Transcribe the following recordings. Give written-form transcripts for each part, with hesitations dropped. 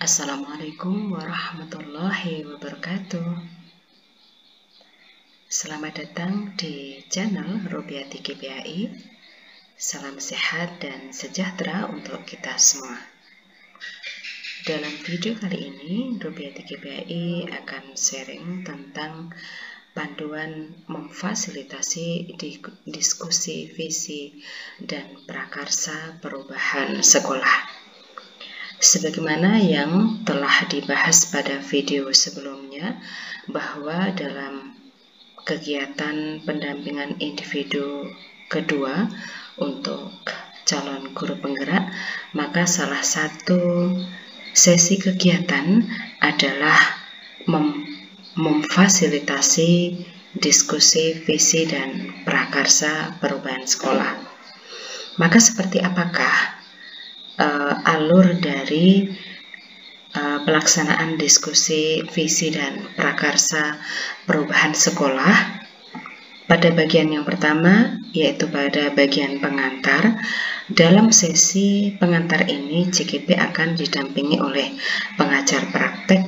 Assalamualaikum warahmatullahi wabarakatuh. Selamat datang di channel Rubiati GPAI. Salam sehat dan sejahtera untuk kita semua. Dalam video kali ini, Rubiati GPAI akan sharing tentang panduan memfasilitasi diskusi visi dan prakarsa perubahan sekolah. Sebagaimana yang telah dibahas pada video sebelumnya, bahwa dalam kegiatan pendampingan individu kedua untuk calon guru penggerak, maka salah satu sesi kegiatan adalah memfasilitasi diskusi visi dan prakarsa perubahan sekolah. Maka seperti apakah alur dari pelaksanaan diskusi visi dan prakarsa perubahan sekolah? Pada bagian yang pertama, yaitu pada bagian pengantar. Dalam sesi pengantar ini, JGP akan didampingi oleh pengajar praktek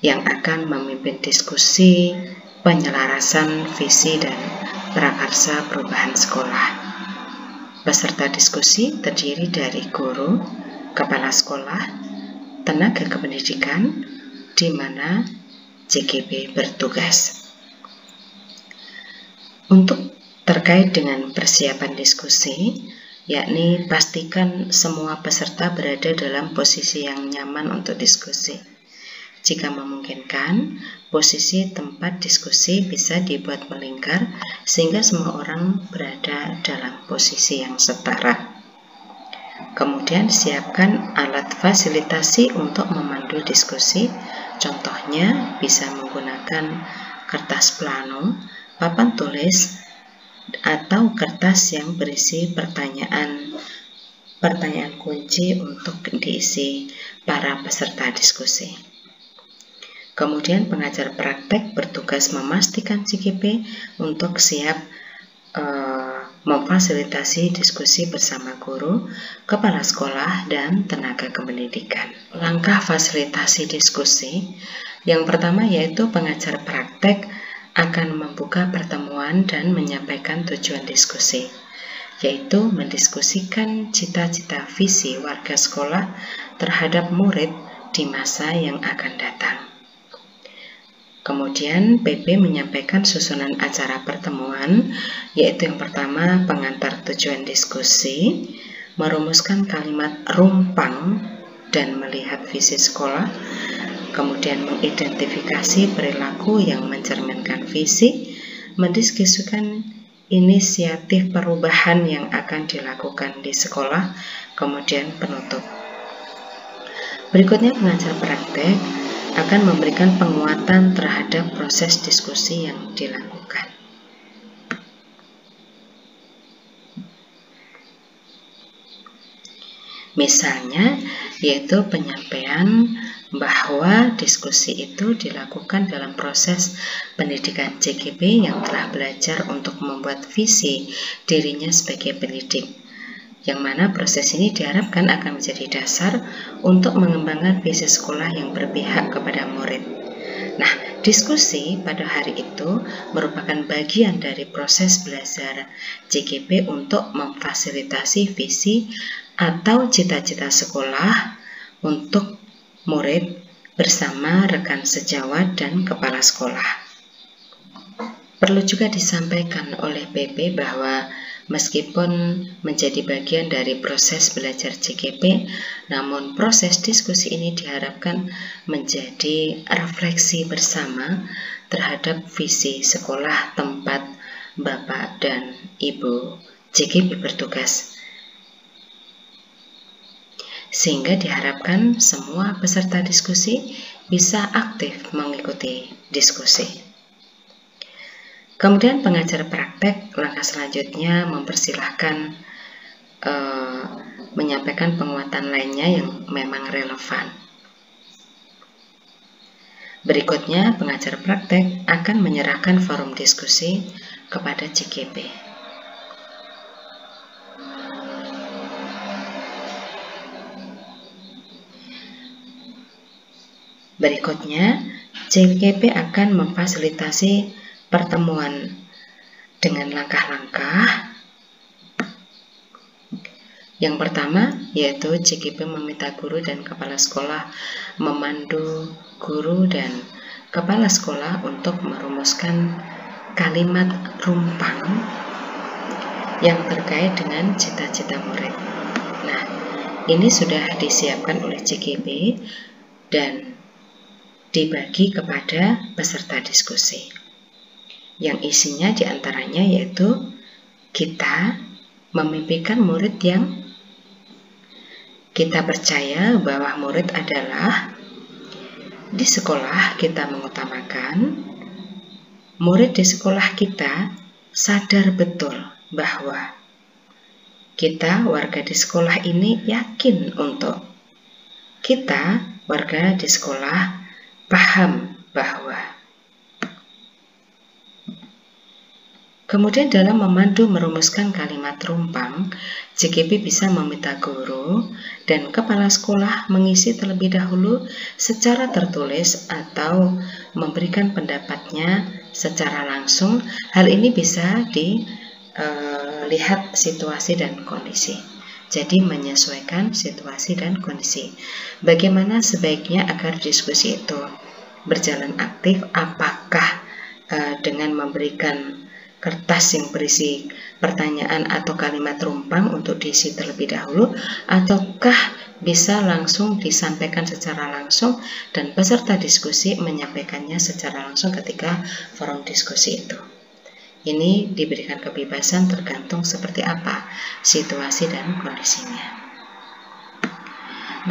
yang akan memimpin diskusi penyelarasan visi dan prakarsa perubahan sekolah. Peserta diskusi terdiri dari guru, kepala sekolah, tenaga kependidikan, di mana JGP bertugas. Untuk terkait dengan persiapan diskusi, yakni pastikan semua peserta berada dalam posisi yang nyaman untuk diskusi. Jika memungkinkan, posisi tempat diskusi bisa dibuat melingkar sehingga semua orang berada dalam posisi yang setara. Kemudian siapkan alat fasilitasi untuk memandu diskusi. Contohnya bisa menggunakan kertas plano, papan tulis, atau kertas yang berisi pertanyaan kunci untuk diisi para peserta diskusi. Kemudian pengajar praktek bertugas memastikan JGP untuk siap memfasilitasi diskusi bersama guru, kepala sekolah, dan tenaga kependidikan. Langkah fasilitasi diskusi yang pertama yaitu pengajar praktek akan membuka pertemuan dan menyampaikan tujuan diskusi, yaitu mendiskusikan cita-cita visi warga sekolah terhadap murid di masa yang akan datang. Kemudian PP menyampaikan susunan acara pertemuan, yaitu yang pertama pengantar tujuan diskusi, merumuskan kalimat rumpang dan melihat visi sekolah, kemudian mengidentifikasi perilaku yang mencerminkan visi, mendiskusikan inisiatif perubahan yang akan dilakukan di sekolah, kemudian penutup. Berikutnya pengajar praktek akan memberikan penguatan terhadap proses diskusi yang dilakukan. Misalnya, yaitu penyampaian bahwa diskusi itu dilakukan dalam proses pendidikan JGP yang telah belajar untuk membuat visi dirinya sebagai pendidik, yang mana proses ini diharapkan akan menjadi dasar untuk mengembangkan visi sekolah yang berpihak kepada murid. Nah, diskusi pada hari itu merupakan bagian dari proses belajar JGP untuk memfasilitasi visi atau cita-cita sekolah untuk murid bersama rekan sejawat dan kepala sekolah. Perlu juga disampaikan oleh PP bahwa meskipun menjadi bagian dari proses belajar JGP, namun proses diskusi ini diharapkan menjadi refleksi bersama terhadap visi sekolah tempat Bapak dan Ibu JGP bertugas. Sehingga diharapkan semua peserta diskusi bisa aktif mengikuti diskusi. Kemudian pengajar praktek langkah selanjutnya mempersilahkan menyampaikan penguatan lainnya yang memang relevan. Berikutnya pengajar praktek akan menyerahkan forum diskusi kepada JGP. Berikutnya, JKP akan memfasilitasi pertemuan dengan langkah-langkah. Yang pertama, yaitu JKP meminta guru dan kepala sekolah memandu guru dan kepala sekolah untuk merumuskan kalimat rumpang yang terkait dengan cita-cita murid. Nah, ini sudah disiapkan oleh JKP dan dibagi kepada peserta diskusi, yang isinya diantaranya yaitu kita memimpikan murid yang kita percaya bahwa murid adalah di sekolah kita mengutamakan murid di sekolah kita sadar betul bahwa kita warga di sekolah ini yakin untuk kita warga di sekolah paham bahwa. Kemudian dalam memandu merumuskan kalimat rumpang, JKP bisa meminta guru dan kepala sekolah mengisi terlebih dahulu secara tertulis atau memberikan pendapatnya secara langsung. Hal ini bisa dilihat situasi dan kondisi. Jadi menyesuaikan situasi dan kondisi. Bagaimana sebaiknya agar diskusi itu berjalan aktif? Apakah dengan memberikan kertas yang berisi pertanyaan atau kalimat rumpang untuk diisi terlebih dahulu, ataukah bisa langsung disampaikan secara langsung dan peserta diskusi menyampaikannya secara langsung ketika forum diskusi itu? Ini diberikan kebebasan tergantung seperti apa situasi dan kondisinya.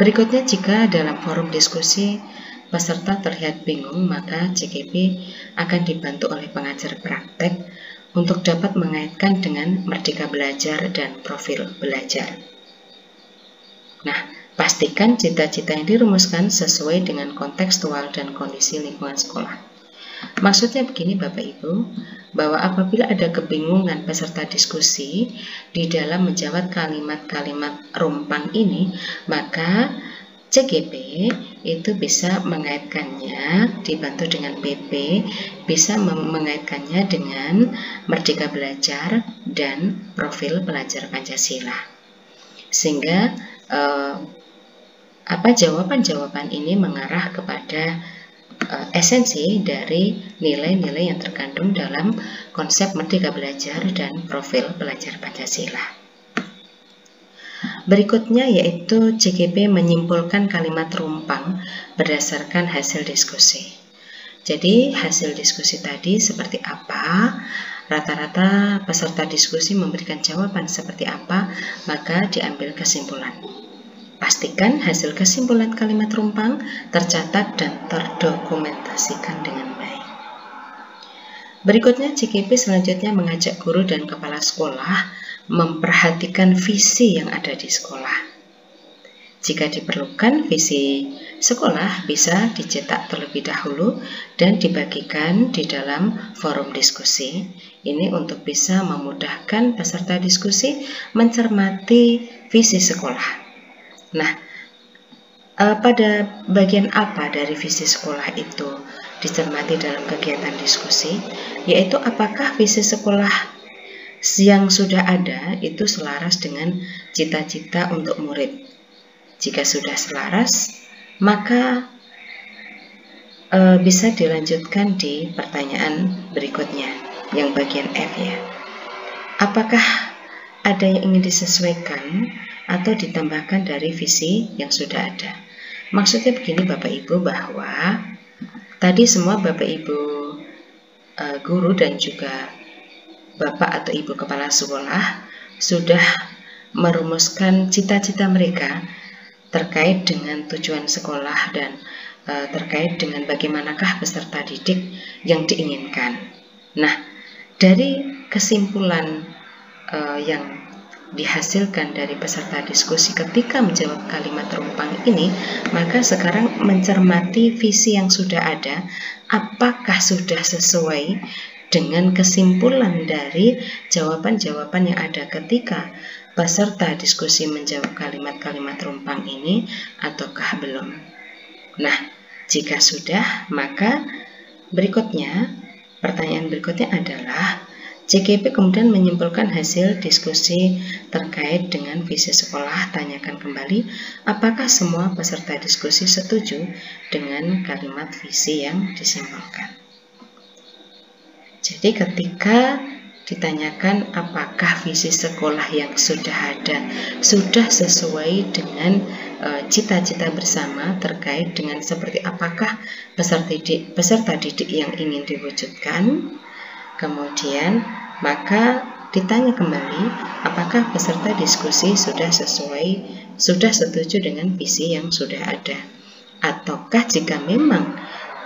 Berikutnya, jika dalam forum diskusi peserta terlihat bingung, maka JKP akan dibantu oleh pengajar praktek untuk dapat mengaitkan dengan Merdeka Belajar dan profil belajar. Nah, pastikan cita-cita yang dirumuskan sesuai dengan kontekstual dan kondisi lingkungan sekolah. Maksudnya begini Bapak Ibu, bahwa apabila ada kebingungan peserta diskusi di dalam menjawab kalimat-kalimat rumpang ini, maka JKP itu bisa mengaitkannya, dibantu dengan PP, bisa mengaitkannya dengan Merdeka Belajar dan profil pelajar Pancasila. Sehingga jawaban-jawaban ini mengarah kepada esensi dari nilai-nilai yang terkandung dalam konsep Merdeka Belajar dan profil pelajar Pancasila. Berikutnya yaitu JKP menyimpulkan kalimat rumpang berdasarkan hasil diskusi. Jadi hasil diskusi tadi seperti apa, rata-rata peserta diskusi memberikan jawaban seperti apa, maka diambil kesimpulan. Pastikan hasil kesimpulan kalimat rumpang tercatat dan terdokumentasikan dengan baik. Berikutnya JKP selanjutnya mengajak guru dan kepala sekolah memperhatikan visi yang ada di sekolah. Jika diperlukan, visi sekolah bisa dicetak terlebih dahulu dan dibagikan di dalam forum diskusi. Ini untuk bisa memudahkan peserta diskusi mencermati visi sekolah. Nah, pada bagian apa dari visi sekolah itu dicermati dalam kegiatan diskusi, yaitu apakah visi sekolah yang sudah ada itu selaras dengan cita-cita untuk murid. Jika sudah selaras, maka bisa dilanjutkan di pertanyaan berikutnya, yang bagian F ya. Apakah ada yang ingin disesuaikan atau ditambahkan dari visi yang sudah ada? Maksudnya begini Bapak Ibu, bahwa tadi semua Bapak Ibu guru dan juga Bapak atau Ibu kepala sekolah sudah merumuskan cita-cita mereka terkait dengan tujuan sekolah dan terkait dengan bagaimanakah peserta didik yang diinginkan. Nah, dari kesimpulan yang dihasilkan dari peserta diskusi ketika menjawab kalimat rumpang ini, maka sekarang mencermati visi yang sudah ada, apakah sudah sesuai dengan kesimpulan dari jawaban-jawaban yang ada ketika peserta diskusi menjawab kalimat-kalimat rumpang ini ataukah belum. Nah, Jika sudah, maka pertanyaan berikutnya adalah JKP kemudian menyimpulkan hasil diskusi terkait dengan visi sekolah. Tanyakan kembali, apakah semua peserta diskusi setuju dengan kalimat visi yang disimpulkan. Jadi ketika ditanyakan apakah visi sekolah yang sudah ada sudah sesuai dengan cita-cita bersama terkait dengan seperti apakah peserta didik yang ingin diwujudkan, kemudian maka ditanya kembali apakah peserta diskusi sudah setuju dengan visi yang sudah ada, ataukah jika memang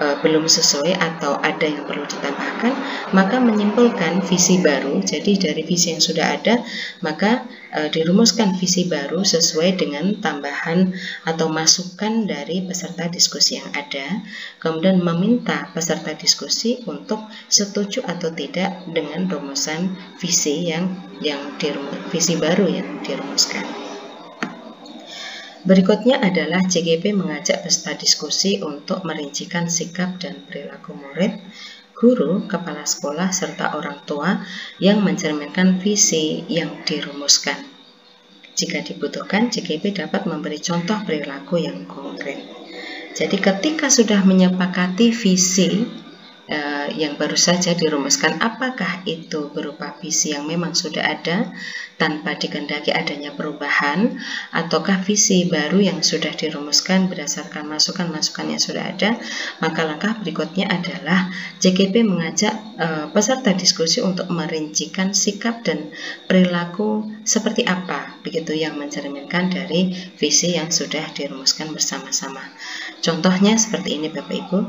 belum sesuai atau ada yang perlu ditambahkan, maka menyimpulkan visi baru. Jadi dari visi yang sudah ada, maka dirumuskan visi baru sesuai dengan tambahan atau masukan dari peserta diskusi yang ada. Kemudian meminta peserta diskusi untuk setuju atau tidak dengan rumusan visi visi baru yang dirumuskan. Berikutnya adalah JKP mengajak peserta diskusi untuk merincikan sikap dan perilaku murid, guru, kepala sekolah, serta orang tua yang mencerminkan visi yang dirumuskan. Jika dibutuhkan, JKP dapat memberi contoh perilaku yang konkret. Jadi ketika sudah menyepakati visi yang baru saja dirumuskan, apakah itu berupa visi yang memang sudah ada tanpa dikehendaki adanya perubahan, ataukah visi baru yang sudah dirumuskan berdasarkan masukan-masukan yang sudah ada, maka langkah berikutnya adalah JKP mengajak peserta diskusi untuk merincikan sikap dan perilaku seperti apa begitu yang mencerminkan dari visi yang sudah dirumuskan bersama-sama. Contohnya seperti ini Bapak Ibu.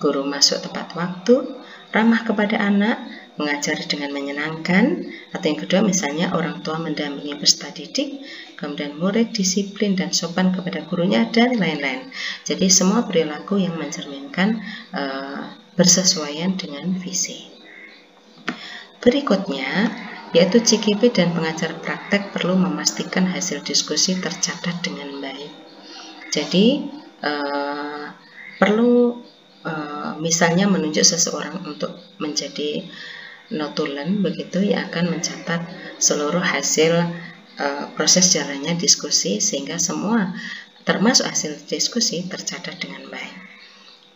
Guru masuk tepat waktu, ramah kepada anak, mengajari dengan menyenangkan, atau yang kedua misalnya orang tua mendampingi peserta didik, kemudian murid disiplin dan sopan kepada gurunya, dan lain-lain. Jadi semua perilaku yang mencerminkan bersesuaian dengan visi. Berikutnya, yaitu JKP dan pengajar praktek perlu memastikan hasil diskusi tercatat dengan baik. Jadi perlu misalnya menunjuk seseorang untuk menjadi notulen begitu yang akan mencatat seluruh hasil proses jalannya diskusi sehingga semua termasuk hasil diskusi tercatat dengan baik.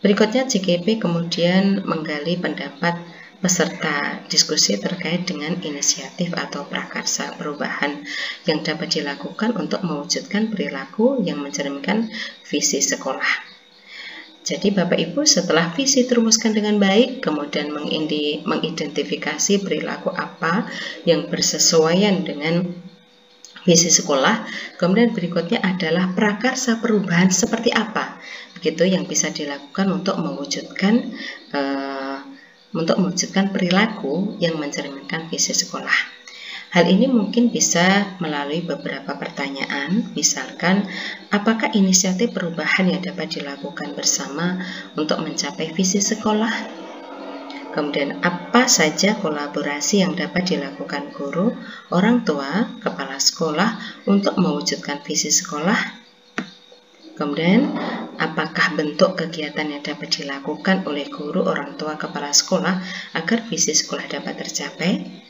Berikutnya JKP kemudian menggali pendapat peserta diskusi terkait dengan inisiatif atau prakarsa perubahan yang dapat dilakukan untuk mewujudkan perilaku yang mencerminkan visi sekolah. Jadi Bapak Ibu setelah visi dirumuskan dengan baik, kemudian mengidentifikasi perilaku apa yang bersesuaian dengan visi sekolah, kemudian berikutnya adalah prakarsa perubahan seperti apa, begitu yang bisa dilakukan untuk mewujudkan perilaku yang mencerminkan visi sekolah. Hal ini mungkin bisa melalui beberapa pertanyaan, misalkan apakah inisiatif perubahan yang dapat dilakukan bersama untuk mencapai visi sekolah? Kemudian apa saja kolaborasi yang dapat dilakukan guru, orang tua, kepala sekolah untuk mewujudkan visi sekolah? Kemudian apakah bentuk kegiatan yang dapat dilakukan oleh guru, orang tua, kepala sekolah agar visi sekolah dapat tercapai?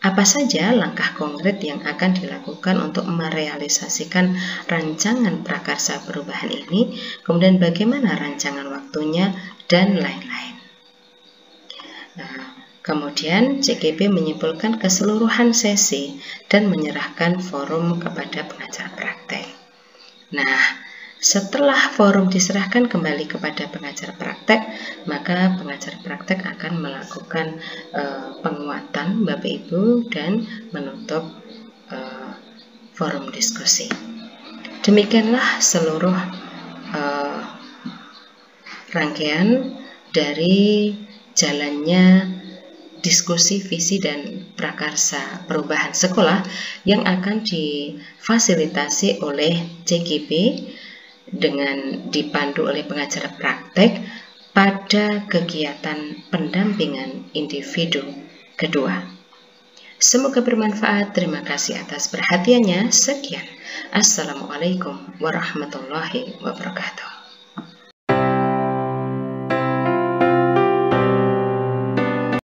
Apa saja langkah konkret yang akan dilakukan untuk merealisasikan rancangan prakarsa perubahan ini, kemudian bagaimana rancangan waktunya, dan lain-lain. Kemudian JKP menyimpulkan keseluruhan sesi dan menyerahkan forum kepada pengajar praktek. Setelah forum diserahkan kembali kepada pengajar praktek, maka pengajar praktek akan melakukan penguatan Bapak Ibu dan menutup forum diskusi. Demikianlah seluruh rangkaian dari jalannya diskusi visi dan prakarsa perubahan sekolah yang akan difasilitasi oleh JKP dengan dipandu oleh pengajar praktek pada kegiatan pendampingan individu kedua. Semoga bermanfaat. Terima kasih atas perhatiannya. Sekian. Assalamualaikum warahmatullahi wabarakatuh.